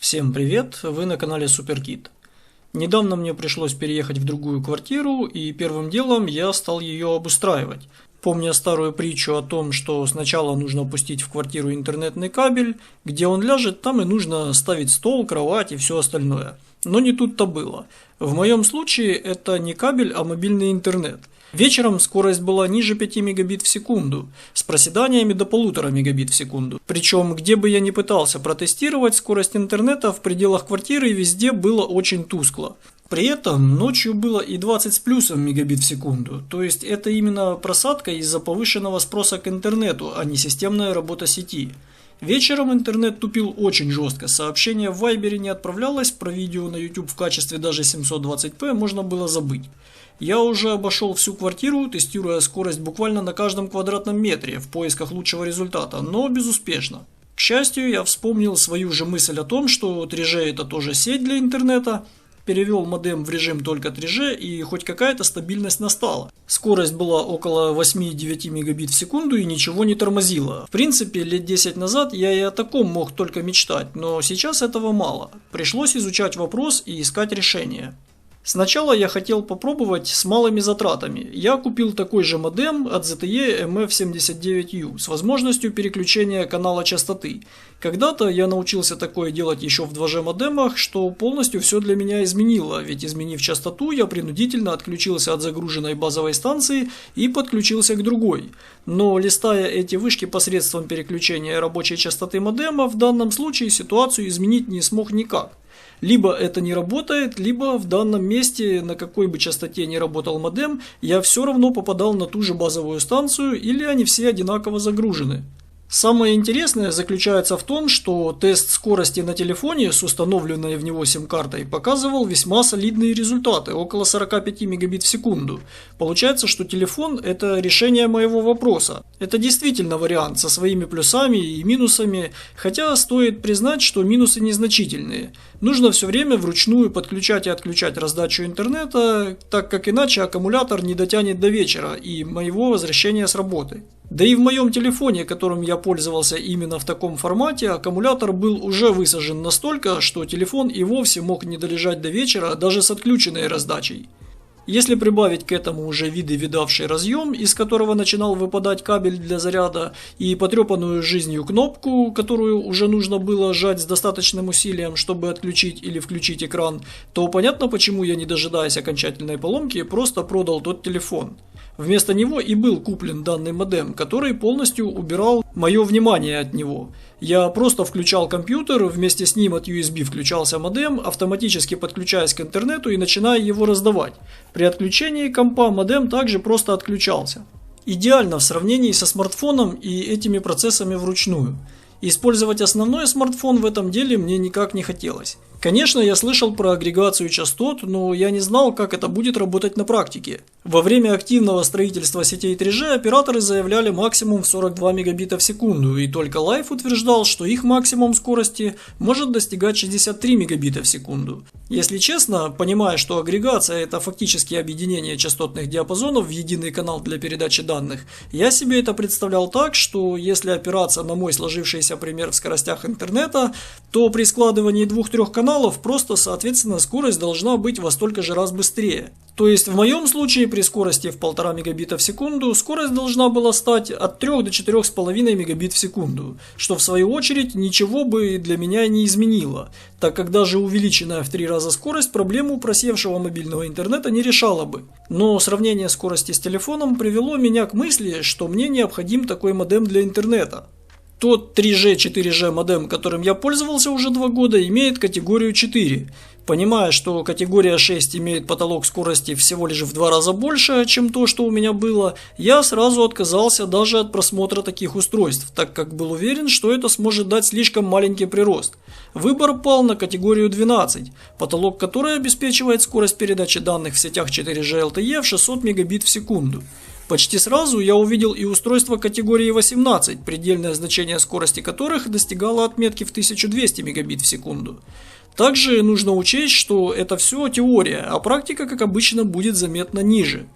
Всем привет, вы на канале SuperKit. Недавно мне пришлось переехать в другую квартиру, и первым делом я стал ее обустраивать. Помня старую притчу о том, что сначала нужно опустить в квартиру интернетный кабель, где он ляжет, там и нужно ставить стол, кровать и все остальное. Но не тут-то было. В моем случае это не кабель, а мобильный интернет. Вечером скорость была ниже 5 мегабит в секунду, с проседаниями до 1,5 мегабит в секунду. Причем, где бы я ни пытался протестировать, скорость интернета в пределах квартиры везде было очень тускло. При этом ночью было и 20 с плюсом мегабит в секунду, то есть это именно просадка из-за повышенного спроса к интернету, а не системная работа сети. Вечером интернет тупил очень жестко, сообщение в Вайбере не отправлялось, про видео на YouTube в качестве даже 720p можно было забыть. Я уже обошел всю квартиру, тестируя скорость буквально на каждом квадратном метре в поисках лучшего результата, но безуспешно. К счастью, я вспомнил свою же мысль о том, что 3G это тоже сеть для интернета, перевел модем в режим только 3G и хоть какая-то стабильность настала. Скорость была около 8-9 мегабит в секунду и ничего не тормозило. В принципе, лет 10 назад я и о таком мог только мечтать, но сейчас этого мало. Пришлось изучать вопрос и искать решение. Сначала я хотел попробовать с малыми затратами. Я купил такой же модем от ZTE MF79U с возможностью переключения канала частоты. Когда-то я научился такое делать еще в 2G модемах, что полностью все для меня изменило, ведь изменив частоту, я принудительно отключился от загруженной базовой станции и подключился к другой. Но листая эти вышки посредством переключения рабочей частоты модема, в данном случае ситуацию изменить не смог никак. Либо это не работает, либо в данном месте, на какой бы частоте ни работал модем, я все равно попадал на ту же базовую станцию, или они все одинаково загружены. Самое интересное заключается в том, что тест скорости на телефоне с установленной в него сим-картой показывал весьма солидные результаты, около 45 мегабит в секунду. Получается, что телефон – это решение моего вопроса. Это действительно вариант со своими плюсами и минусами, хотя стоит признать, что минусы незначительные. Нужно все время вручную подключать и отключать раздачу интернета, так как иначе аккумулятор не дотянет до вечера и моего возвращения с работы. Да и в моем телефоне, которым я пользовался именно в таком формате, аккумулятор был уже высажен настолько, что телефон и вовсе мог не долежать до вечера даже с отключенной раздачей. Если прибавить к этому уже видавший разъем, из которого начинал выпадать кабель для заряда, и потрепанную жизнью кнопку, которую уже нужно было сжать с достаточным усилием, чтобы отключить или включить экран, то понятно, почему я, не дожидаясь окончательной поломки, просто продал тот телефон. Вместо него и был куплен данный модем, который полностью убирал мое внимание от него. Я просто включал компьютер, вместе с ним от USB включался модем, автоматически подключаясь к интернету и начиная его раздавать. При отключении компа модем также просто отключался. Идеально в сравнении со смартфоном и этими процессами вручную. Использовать основной смартфон в этом деле мне никак не хотелось. Конечно, я слышал про агрегацию частот, но я не знал, как это будет работать на практике. Во время активного строительства сетей 3G операторы заявляли максимум в 42 мегабита в секунду, и только Life утверждал, что их максимум скорости может достигать 63 мегабита в секунду. Если честно, понимая, что агрегация – это фактически объединение частотных диапазонов в единый канал для передачи данных, я себе это представлял так, что если опираться на мой сложившийся пример в скоростях интернета, то при складывании 2-3 каналов просто, соответственно, скорость должна быть во столько же раз быстрее. То есть в моем случае при скорости в 1,5 мегабита в секунду скорость должна была стать от 3 до 4,5 мегабит в секунду, что в свою очередь ничего бы для меня не изменило, так как даже увеличенная в 3 раза скорость проблему просевшего мобильного интернета не решала бы. Но сравнение скорости с телефоном привело меня к мысли, что мне необходим такой модем для интернета. Тот 3G, 4G модем, которым я пользовался уже 2 года, имеет категорию 4. Понимая, что категория 6 имеет потолок скорости всего лишь в 2 раза больше, чем то, что у меня было, я сразу отказался даже от просмотра таких устройств, так как был уверен, что это сможет дать слишком маленький прирост. Выбор пал на категорию 12, потолок которой обеспечивает скорость передачи данных в сетях 4G LTE в 600 мегабит в секунду. Почти сразу я увидел и устройства категории 18, предельное значение скорости которых достигало отметки в 1200 мегабит в секунду. Также нужно учесть, что это все теория, а практика, как обычно, будет заметно ниже.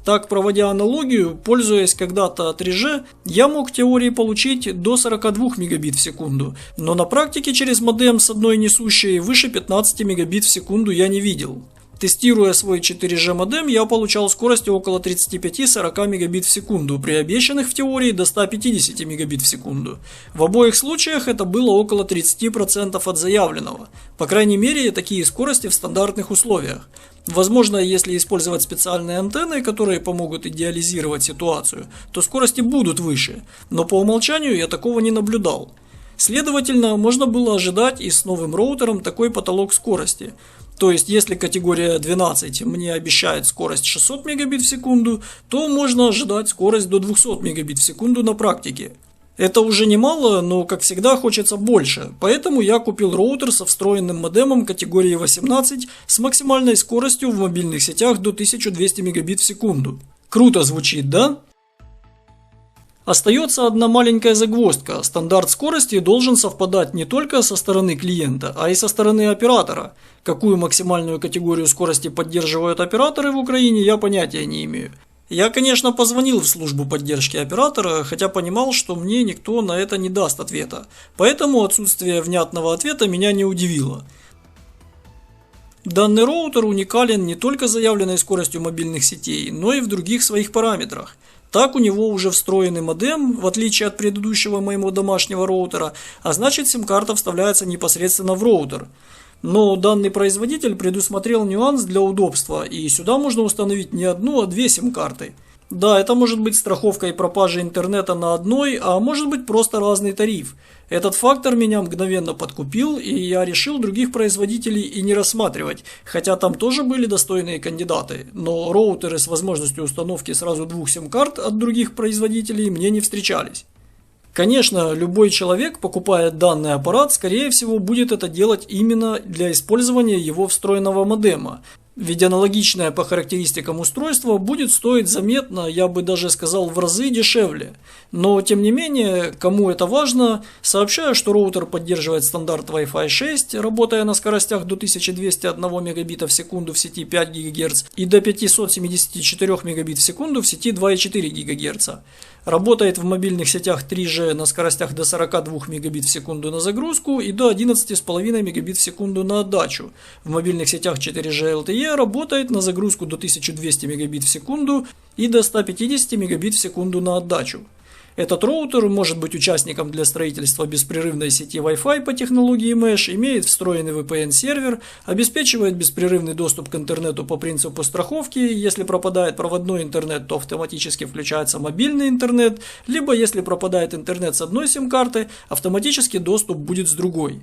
Так, проводя аналогию, пользуясь когда-то 3G, я мог в теории получить до 42 мегабит в секунду, но на практике через модем с одной несущей выше 15 мегабит в секунду я не видел. Тестируя свой 4G модем, я получал скорости около 35-40 мегабит в секунду, при обещанных в теории до 150 мегабит в секунду. В обоих случаях это было около 30% от заявленного. По крайней мере, такие скорости в стандартных условиях. Возможно, если использовать специальные антенны, которые помогут идеализировать ситуацию, то скорости будут выше, но по умолчанию я такого не наблюдал. Следовательно, можно было ожидать и с новым роутером такой потолок скорости. То есть, если категория 12 мне обещает скорость 600 мегабит в секунду, то можно ожидать скорость до 200 мегабит в секунду на практике. Это уже немало, но, как всегда, хочется больше, поэтому я купил роутер со встроенным модемом категории 18 с максимальной скоростью в мобильных сетях до 1200 мегабит в секунду. Круто звучит, да? Остается одна маленькая загвоздка. Стандарт скорости должен совпадать не только со стороны клиента, а и со стороны оператора. Какую максимальную категорию скорости поддерживают операторы в Украине, я понятия не имею. Я, конечно, позвонил в службу поддержки оператора, хотя понимал, что мне никто на это не даст ответа. Поэтому отсутствие внятного ответа меня не удивило. Данный роутер уникален не только заявленной скоростью мобильных сетей, но и в других своих параметрах. Так, у него уже встроенный модем, в отличие от предыдущего моего домашнего роутера, а значит, сим-карта вставляется непосредственно в роутер. Но данный производитель предусмотрел нюанс для удобства, и сюда можно установить не одну, а две сим-карты. Да, это может быть страховкой пропажи интернета на одной, а может быть просто разный тариф. Этот фактор меня мгновенно подкупил, и я решил других производителей и не рассматривать, хотя там тоже были достойные кандидаты, но роутеры с возможностью установки сразу двух сим-карт от других производителей мне не встречались. Конечно, любой человек, покупая данный аппарат, скорее всего будет это делать именно для использования его встроенного модема. Ведь аналогичное по характеристикам устройство будет стоить заметно, я бы даже сказал, в разы дешевле. Но тем не менее, кому это важно, сообщаю, что роутер поддерживает стандарт Wi-Fi 6, работая на скоростях до 1201 мегабита в секунду в сети 5 ГГц и до 574 мегабит в секунду в сети 2,4 ГГц. Работает в мобильных сетях 3G на скоростях до 42 мегабит в секунду на загрузку и до 11,5 мегабит в секунду на отдачу. В мобильных сетях 4G LTE работает на загрузку до 1200 мегабит в секунду и до 150 мегабит в секунду на отдачу. Этот роутер может быть участником для строительства беспрерывной сети Wi-Fi по технологии Mesh, имеет встроенный VPN-сервер, обеспечивает беспрерывный доступ к интернету по принципу страховки. Если пропадает проводной интернет, то автоматически включается мобильный интернет, либо если пропадает интернет с одной сим-карты, автоматически доступ будет с другой.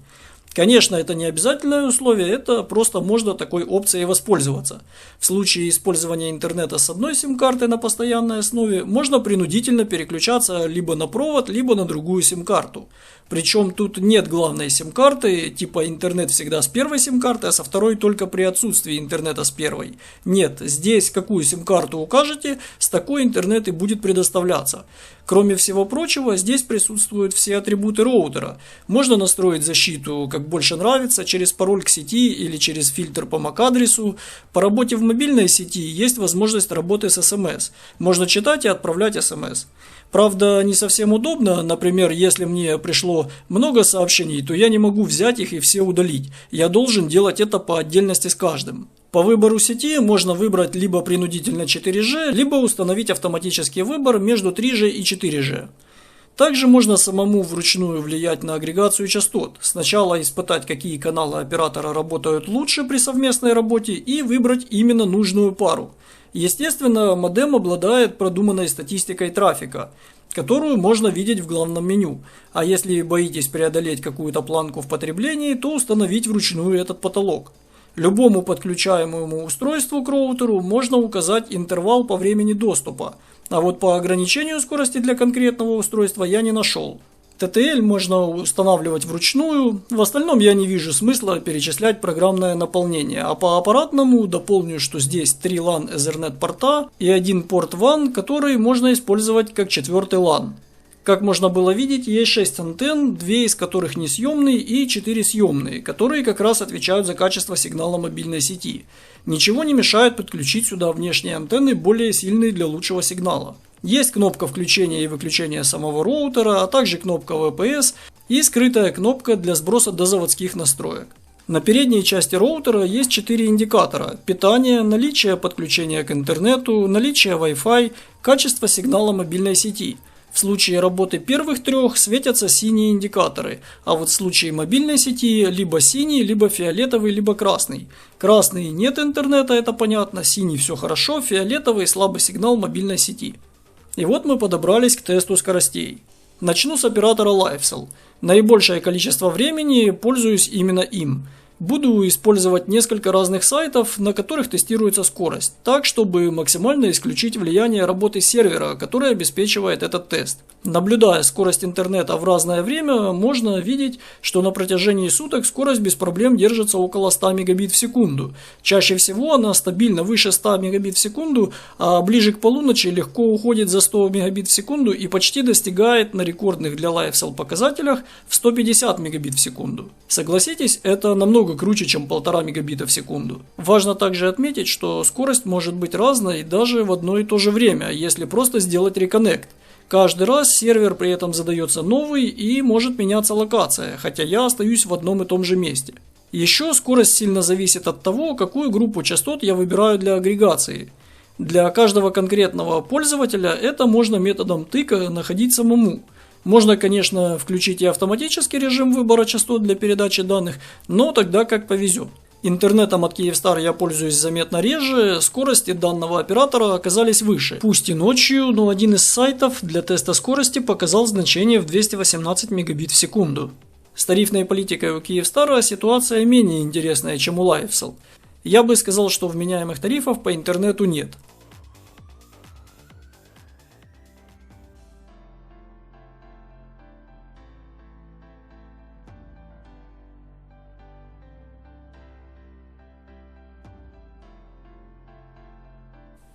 Конечно, это не обязательное условие, это просто можно такой опцией воспользоваться. В случае использования интернета с одной сим-карты на постоянной основе, можно принудительно переключаться либо на провод, либо на другую сим-карту. Причем тут нет главной сим-карты, типа интернет всегда с первой сим-карты, а со второй только при отсутствии интернета с первой. Нет, здесь какую сим-карту укажете, с такой интернет и будет предоставляться. Кроме всего прочего, здесь присутствуют все атрибуты роутера. Можно настроить защиту, как больше нравится, через пароль к сети или через фильтр по MAC-адресу. По работе в мобильной сети есть возможность работы с СМС. Можно читать и отправлять СМС. Правда, не совсем удобно, например, если мне пришло много сообщений, то я не могу взять их и все удалить. Я должен делать это по отдельности с каждым. По выбору сети можно выбрать либо принудительно 4G, либо установить автоматический выбор между 3G и 4G. Также можно самому вручную влиять на агрегацию частот. Сначала испытать, какие каналы оператора работают лучше при совместной работе, и выбрать именно нужную пару. Естественно, модем обладает продуманной статистикой трафика, которую можно видеть в главном меню. А если боитесь преодолеть какую-то планку в потреблении, то установить вручную этот потолок. Любому подключаемому устройству к роутеру можно указать интервал по времени доступа, а вот по ограничению скорости для конкретного устройства я не нашел. TTL можно устанавливать вручную, в остальном я не вижу смысла перечислять программное наполнение, а по аппаратному дополню, что здесь 3 LAN Ethernet порта и один порт WAN, который можно использовать как четвертый LAN. Как можно было видеть, есть 6 антенн, 2 из которых несъемные и 4 съемные, которые как раз отвечают за качество сигнала мобильной сети. Ничего не мешает подключить сюда внешние антенны, более сильные для лучшего сигнала. Есть кнопка включения и выключения самого роутера, а также кнопка VPS и скрытая кнопка для сброса до заводских настроек. На передней части роутера есть 4 индикатора: питание, наличие подключения к интернету, наличие Wi-Fi, качество сигнала мобильной сети. В случае работы первых 3 светятся синие индикаторы, а вот в случае мобильной сети либо синий, либо фиолетовый, либо красный. Красный — нет интернета, это понятно, синий — все хорошо, фиолетовый — слабый сигнал мобильной сети. И вот мы подобрались к тесту скоростей. Начну с оператора LiveCell. Наибольшее количество времени пользуюсь именно им. Буду использовать несколько разных сайтов, на которых тестируется скорость, так, чтобы максимально исключить влияние работы сервера, который обеспечивает этот тест. Наблюдая скорость интернета в разное время, можно видеть, что на протяжении суток скорость без проблем держится около 100 мегабит в секунду. Чаще всего она стабильно выше 100 мегабит в секунду, а ближе к полуночи легко уходит за 100 мегабит в секунду и почти достигает на рекордных для LiveCell показателях в 150 мегабит в секунду. Согласитесь, это намного круче, чем 1,5 мегабита в секунду. Важно также отметить, что скорость может быть разной даже в одно и то же время, если просто сделать реконнект. Каждый раз сервер при этом задается новый и может меняться локация, хотя я остаюсь в одном и том же месте. Еще скорость сильно зависит от того, какую группу частот я выбираю для агрегации. Для каждого конкретного пользователя это можно методом тыка находить самому. Можно, конечно, включить и автоматический режим выбора частот для передачи данных, но тогда как повезет. Интернетом от Kyivstar я пользуюсь заметно реже, скорости данного оператора оказались выше. Пусть и ночью, но один из сайтов для теста скорости показал значение в 218 мегабит в секунду. С тарифной политикой у Kyivstar ситуация менее интересная, чем у LiveCell. Я бы сказал, что вменяемых тарифов по интернету нет.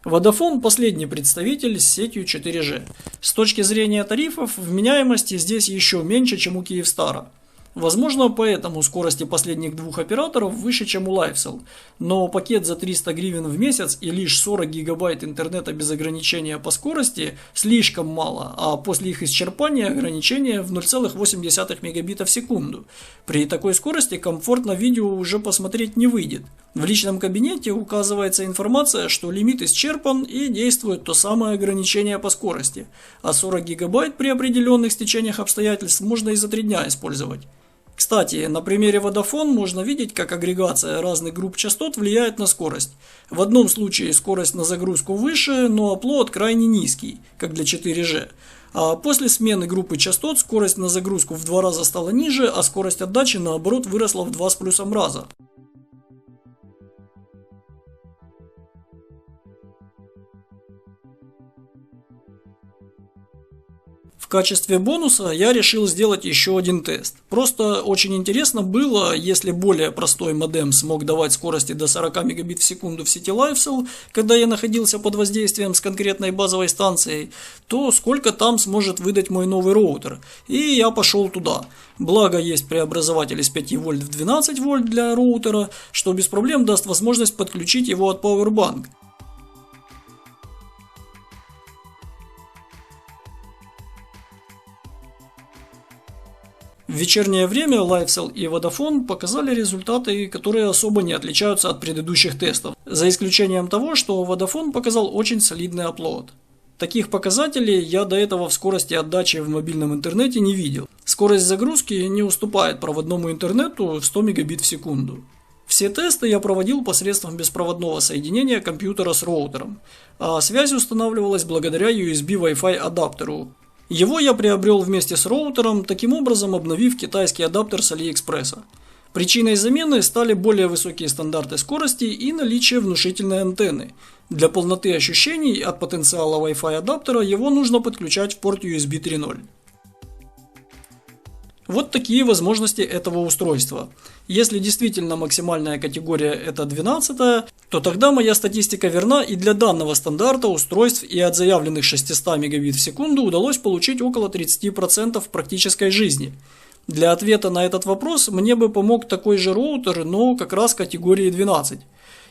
Vodafone – последний представитель с сетью 4G. С точки зрения тарифов, вменяемости здесь еще меньше, чем у Kyivstar. Возможно, поэтому скорости последних 2 операторов выше, чем у LiveCell, но пакет за 300 гривен в месяц и лишь 40 гигабайт интернета без ограничения по скорости слишком мало, а после их исчерпания ограничение в 0,8 мегабита в секунду. При такой скорости комфортно видео уже посмотреть не выйдет. В личном кабинете указывается информация, что лимит исчерпан и действует то самое ограничение по скорости, а 40 гигабайт при определенных стечениях обстоятельств можно и за 3 дня использовать. Кстати, на примере Vodafone можно видеть, как агрегация разных групп частот влияет на скорость. В одном случае скорость на загрузку выше, но оплот крайне низкий, как для 4G. А после смены группы частот скорость на загрузку в 2 раза стала ниже, а скорость отдачи наоборот выросла в 2 с плюсом раза. В качестве бонуса я решил сделать еще один тест. Просто очень интересно было, если более простой модем смог давать скорости до 40 мегабит в секунду в сети LiveCell, когда я находился под воздействием с конкретной базовой станцией, то сколько там сможет выдать мой новый роутер. И я пошел туда. Благо есть преобразователь из 5 вольт в 12 вольт для роутера, что без проблем даст возможность подключить его от Powerbank. В вечернее время LiveCell и Vodafone показали результаты, которые особо не отличаются от предыдущих тестов, за исключением того, что Vodafone показал очень солидный upload. Таких показателей я до этого в скорости отдачи в мобильном интернете не видел. Скорость загрузки не уступает проводному интернету в 100 мегабит в секунду. Все тесты я проводил посредством беспроводного соединения компьютера с роутером, а связь устанавливалась благодаря USB Wi-Fi адаптеру. Его я приобрел вместе с роутером, таким образом обновив китайский адаптер с Алиэкспресса. Причиной замены стали более высокие стандарты скорости и наличие внушительной антенны. Для полноты ощущений от потенциала Wi-Fi адаптера его нужно подключать в порт USB 3.0. Вот такие возможности этого устройства. Если действительно максимальная категория это 12, то тогда моя статистика верна, и для данного стандарта устройств и от заявленных 600 мегабит в секунду удалось получить около 30% практической жизни. Для ответа на этот вопрос мне бы помог такой же роутер, но как раз категории 12.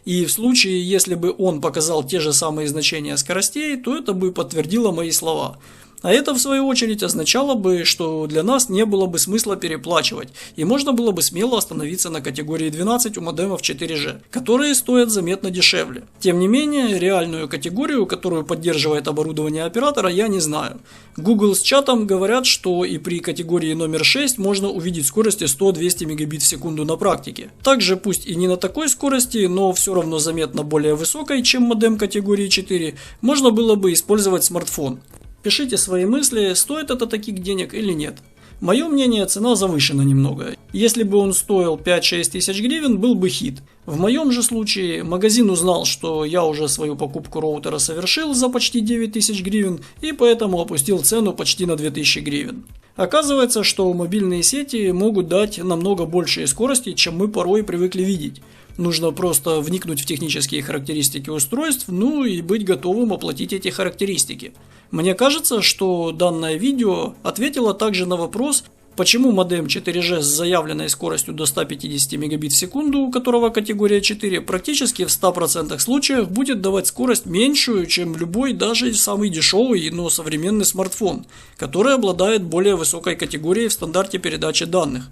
И в случае, если бы он показал те же самые значения скоростей, то это бы подтвердило мои слова. А это, в свою очередь, означало бы, что для нас не было бы смысла переплачивать, и можно было бы смело остановиться на категории 12 у модемов 4G, которые стоят заметно дешевле. Тем не менее, реальную категорию, которую поддерживает оборудование оператора, я не знаю. Google с чатом говорят, что и при категории номер 6 можно увидеть скорости 100-200 мегабит в секунду на практике. Также, пусть и не на такой скорости, но все равно заметно более высокой, чем модем категории 4, можно было бы использовать смартфон. Пишите свои мысли, стоит это таких денег или нет. Мое мнение, цена завышена немного. Если бы он стоил 5-6 тысяч гривен, был бы хит. В моем же случае магазин узнал, что я уже свою покупку роутера совершил за почти 9 тысяч гривен, и поэтому опустил цену почти на 2000 гривен. Оказывается, что мобильные сети могут дать намного большие скорости, чем мы порой привыкли видеть. Нужно просто вникнуть в технические характеристики устройств, ну и быть готовым оплатить эти характеристики. Мне кажется, что данное видео ответило также на вопрос, почему модем 4G с заявленной скоростью до 150 мегабит в секунду, у которого категория 4, практически в 100% случаев будет давать скорость меньшую, чем любой даже самый дешевый, но современный смартфон, который обладает более высокой категорией в стандарте передачи данных.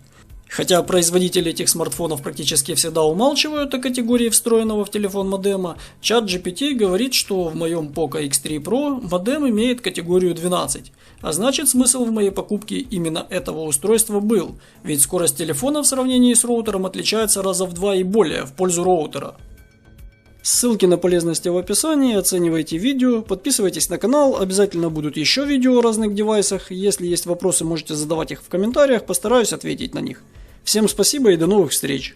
Хотя производители этих смартфонов практически всегда умалчивают о категории встроенного в телефон модема, ChatGPT говорит, что в моем Poco X3 Pro модем имеет категорию 12. А значит, смысл в моей покупке именно этого устройства был, ведь скорость телефона в сравнении с роутером отличается раза в 2 и более в пользу роутера. Ссылки на полезности в описании, оценивайте видео, подписывайтесь на канал, обязательно будут еще видео о разных девайсах, если есть вопросы, можете задавать их в комментариях, постараюсь ответить на них. Всем спасибо и до новых встреч!